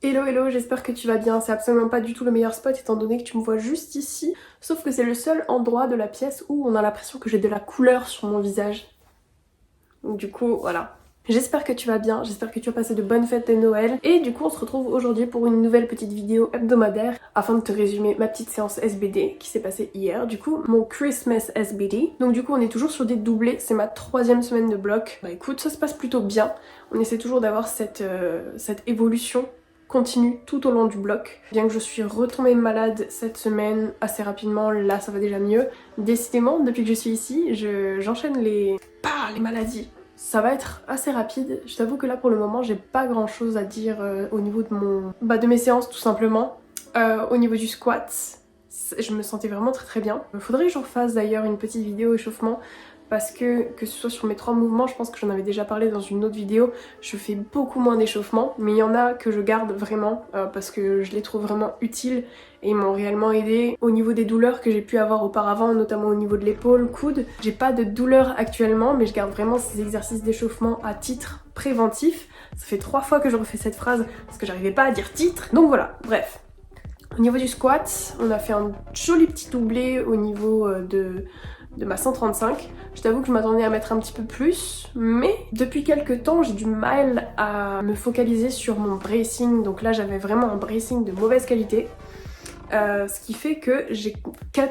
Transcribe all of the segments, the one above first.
Hello hello, j'espère que tu vas bien. C'est absolument pas du tout le meilleur spot étant donné que tu me vois juste ici. Sauf que c'est le seul endroit de la pièce où on a l'impression que j'ai de la couleur sur mon visage. Donc du coup, voilà. J'espère que tu vas bien, j'espère que tu as passé de bonnes fêtes de Noël. Et du coup, on se retrouve aujourd'hui pour une nouvelle petite vidéo hebdomadaire afin de te résumer ma petite séance SBD qui s'est passée hier. Du coup, mon Christmas SBD. Donc du coup, on est toujours sur des doublés, c'est ma 3e semaine de bloc. Bah écoute, ça se passe plutôt bien. On essaie toujours d'avoir cette évolution continue tout au long du bloc. Bien que je suis retombée malade cette semaine assez rapidement, là ça va déjà mieux. Décidément, depuis que je suis ici, j'enchaîne les maladies. Ça va être assez rapide. Je t'avoue que là pour le moment j'ai pas grand chose à dire au niveau de mes séances tout simplement. Au niveau du squat, je me sentais vraiment très bien. Il faudrait que j'en fasse d'ailleurs une petite vidéo échauffement parce que ce soit sur mes 3 mouvements, je pense que j'en avais déjà parlé dans une autre vidéo, je fais beaucoup moins d'échauffement, mais il y en a que je garde vraiment parce que je les trouve vraiment utiles et ils m'ont réellement aidé au niveau des douleurs que j'ai pu avoir auparavant, notamment au niveau de l'épaule, coude. J'ai pas de douleur actuellement, mais je garde vraiment ces exercices d'échauffement à titre préventif. Ça fait 3 fois que je refais cette phrase parce que j'arrivais pas à dire titre, donc voilà, bref. Au niveau du squat, on a fait un joli petit doublé au niveau de ma 135. Je t'avoue que je m'attendais à mettre un petit peu plus, mais depuis quelques temps j'ai du mal à me focaliser sur mon bracing, donc là j'avais vraiment un bracing de mauvaise qualité, ce qui fait que j'ai cut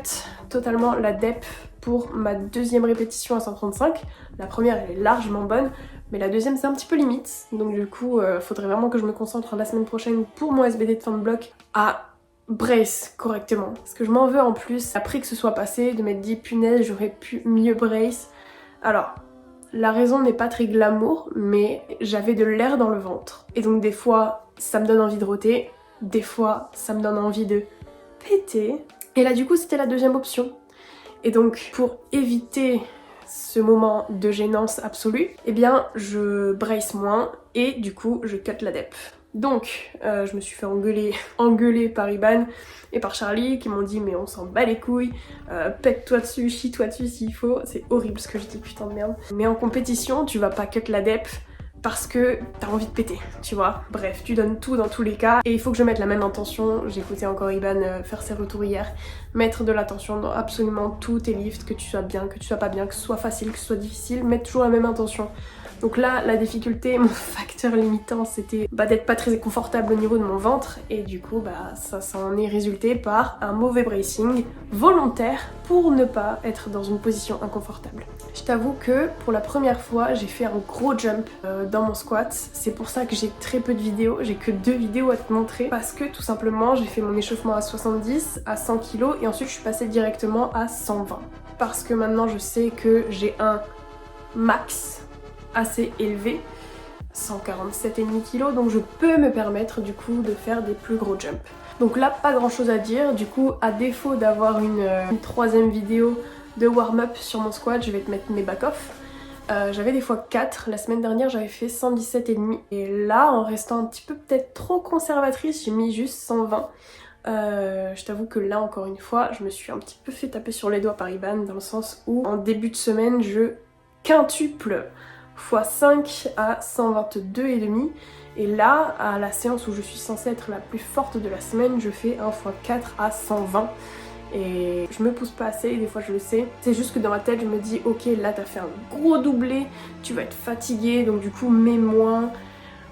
totalement la dep pour ma 2e répétition à 135. La première elle est largement bonne, mais la 2e c'est un petit peu limite, donc du coup faudrait vraiment que je me concentre la semaine prochaine pour mon SBD de fin de bloc à brace correctement. Parce que je m'en veux en plus, après que ce soit passé, de m'être dit punaise j'aurais pu mieux brace. Alors, la raison n'est pas très glamour, mais j'avais de l'air dans le ventre. Et donc des fois, ça me donne envie de rôter, des fois, ça me donne envie de péter. Et là du coup, c'était la 2e option. Et donc, pour éviter ce moment de gênance absolue, eh bien, je brace moins et du coup, je cut la dep. Donc, je me suis fait engueuler par Iban et par Charlie qui m'ont dit mais on s'en bat les couilles, pète-toi dessus, chie-toi dessus s'il faut. C'est horrible ce que je dis, putain de merde. Mais en compétition, tu vas pas cut la dep parce que t'as envie de péter, tu vois. Bref, tu donnes tout dans tous les cas et il faut que je mette la même intention. J'ai écouté encore Iban faire ses retours hier. Mettre de l'attention dans absolument tous tes lifts, que tu sois bien, que tu sois pas bien, que ce soit facile, que ce soit difficile, mettre toujours la même intention. Donc là, la difficulté, mon facteur limitant, c'était d'être pas très confortable au niveau de mon ventre et du coup, ça en est résulté par un mauvais bracing volontaire pour ne pas être dans une position inconfortable. Je t'avoue que pour la première fois, j'ai fait un gros jump dans mon squat. C'est pour ça que j'ai très peu de vidéos, j'ai que 2 vidéos à te montrer parce que tout simplement, j'ai fait mon échauffement à 70, à 100 kg et ensuite je suis passée directement à 120. Parce que maintenant, je sais que j'ai un max assez élevé, 147,5 kg, donc je peux me permettre du coup de faire des plus gros jumps. Donc là, pas grand chose à dire, du coup, à défaut d'avoir une 3e vidéo de warm-up sur mon squat, je vais te mettre mes back-off. J'avais des fois 4, la semaine dernière j'avais fait 117,5 et là, en restant un petit peu peut-être trop conservatrice, j'ai mis juste 120. Je t'avoue que là, encore une fois, je me suis un petit peu fait taper sur les doigts par Iban dans le sens où en début de semaine, je quintuple x5 à 122,5 et là à la séance où je suis censée être la plus forte de la semaine je fais un x4 à 120 et je me pousse pas assez, des fois je le sais, c'est juste que dans ma tête je me dis ok là t'as fait un gros doublé, tu vas être fatiguée donc du coup mets moins,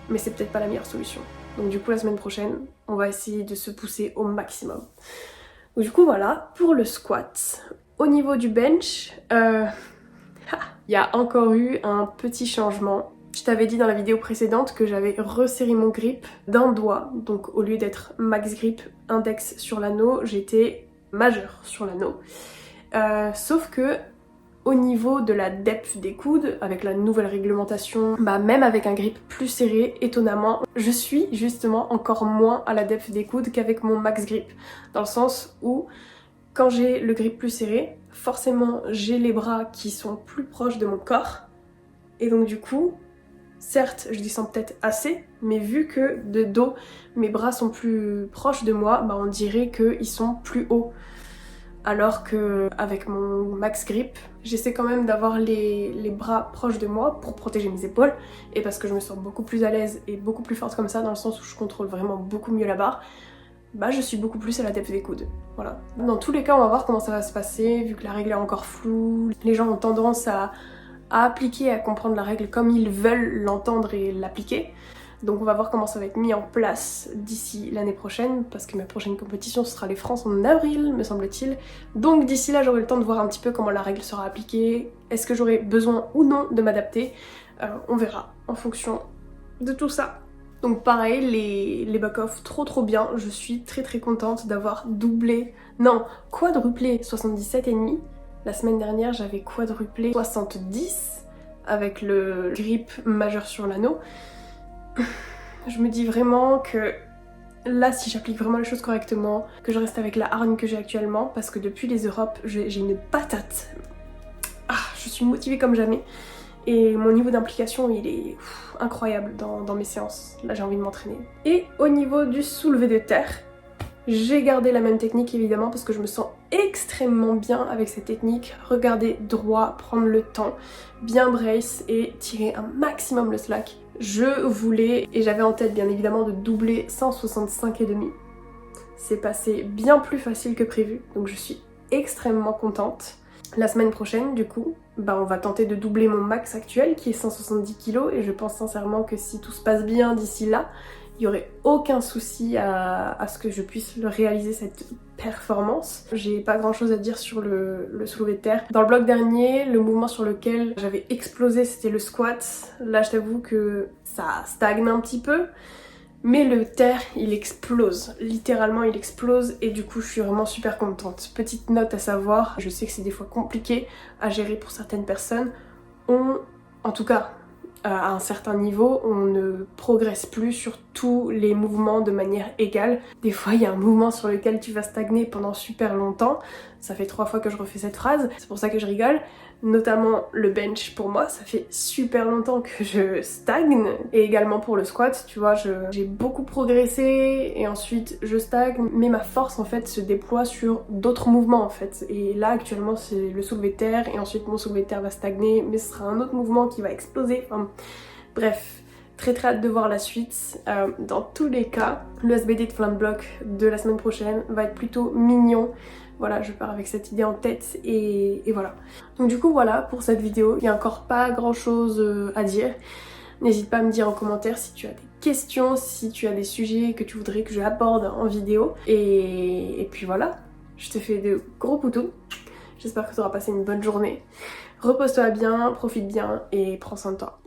mais c'est peut-être pas la meilleure solution. Donc du coup la semaine prochaine on va essayer de se pousser au maximum. Donc du coup voilà pour le squat. Au niveau du bench, il y a encore eu un petit changement. Je t'avais dit dans la vidéo précédente que j'avais resserré mon grip d'un doigt. Donc au lieu d'être max grip index sur l'anneau, j'étais majeur sur l'anneau. Sauf que au niveau de la depth des coudes, avec la nouvelle réglementation, même avec un grip plus serré, étonnamment, je suis justement encore moins à la depth des coudes qu'avec mon max grip. Dans le sens où quand j'ai le grip plus serré, forcément j'ai les bras qui sont plus proches de mon corps et donc du coup, certes je descends peut-être assez, mais vu que de dos mes bras sont plus proches de moi, on dirait qu'ils sont plus hauts. Alors que avec mon max grip, j'essaie quand même d'avoir les bras proches de moi pour protéger mes épaules et parce que je me sens beaucoup plus à l'aise et beaucoup plus forte comme ça dans le sens où je contrôle vraiment beaucoup mieux la barre. Bah je suis beaucoup plus à la depth des coudes, voilà. Dans tous les cas on va voir comment ça va se passer vu que la règle est encore floue. Les gens ont tendance à appliquer, à comprendre la règle comme ils veulent l'entendre et l'appliquer. Donc on va voir comment ça va être mis en place d'ici l'année prochaine, parce que ma prochaine compétition ce sera les France en avril, me semble-t-il. Donc d'ici là j'aurai le temps de voir un petit peu comment la règle sera appliquée, est-ce que j'aurai besoin ou non de m'adapter. On verra en fonction de tout ça. Donc pareil, les back-off trop bien, je suis très contente d'avoir doublé, non, quadruplé 77,5. La semaine dernière j'avais quadruplé 70 avec le grip majeur sur l'anneau. Je me dis vraiment que là, si j'applique vraiment les choses correctement, que je reste avec la hargne que j'ai actuellement, parce que depuis les Europes, j'ai une patate. Ah, je suis motivée comme jamais. Et mon niveau d'implication, il est incroyable dans mes séances. Là, j'ai envie de m'entraîner. Et au niveau du soulevé de terre, j'ai gardé la même technique évidemment parce que je me sens extrêmement bien avec cette technique. Regarder droit, prendre le temps, bien brace et tirer un maximum le slack. Je voulais, et j'avais en tête bien évidemment de doubler 165,5. C'est passé bien plus facile que prévu, donc je suis extrêmement contente. La semaine prochaine, du coup, on va tenter de doubler mon max actuel qui est 170 kg et je pense sincèrement que si tout se passe bien d'ici là, il n'y aurait aucun souci à ce que je puisse réaliser cette performance. J'ai pas grand chose à dire sur le soulevé de terre. Dans le bloc dernier, le mouvement sur lequel j'avais explosé c'était le squat. Là je t'avoue que ça stagne un petit peu. Mais le terre, il explose, littéralement il explose et du coup je suis vraiment super contente. Petite note à savoir, je sais que c'est des fois compliqué à gérer pour certaines personnes, en tout cas à un certain niveau, on ne progresse plus sur tous les mouvements de manière égale. Des fois il y a un mouvement sur lequel tu vas stagner pendant super longtemps, ça fait 3 fois que je refais cette phrase, c'est pour ça que je rigole. Notamment le bench pour moi, ça fait super longtemps que je stagne et également pour le squat, tu vois, j'ai beaucoup progressé et ensuite je stagne mais ma force en fait se déploie sur d'autres mouvements en fait et là actuellement c'est le soulevé de terre et ensuite mon soulevé de terre va stagner mais ce sera un autre mouvement qui va exploser, enfin bref. Très hâte de voir la suite. Dans tous les cas, le SBD de Flamme Block de la semaine prochaine va être plutôt mignon. Voilà, je pars avec cette idée en tête et voilà. Donc du coup voilà pour cette vidéo. Il n'y a encore pas grand chose à dire. N'hésite pas à me dire en commentaire si tu as des questions, si tu as des sujets que tu voudrais que je aborde en vidéo. Et puis voilà, je te fais de gros poutous. J'espère que tu auras passé une bonne journée. Repose-toi bien, profite bien et prends soin de toi.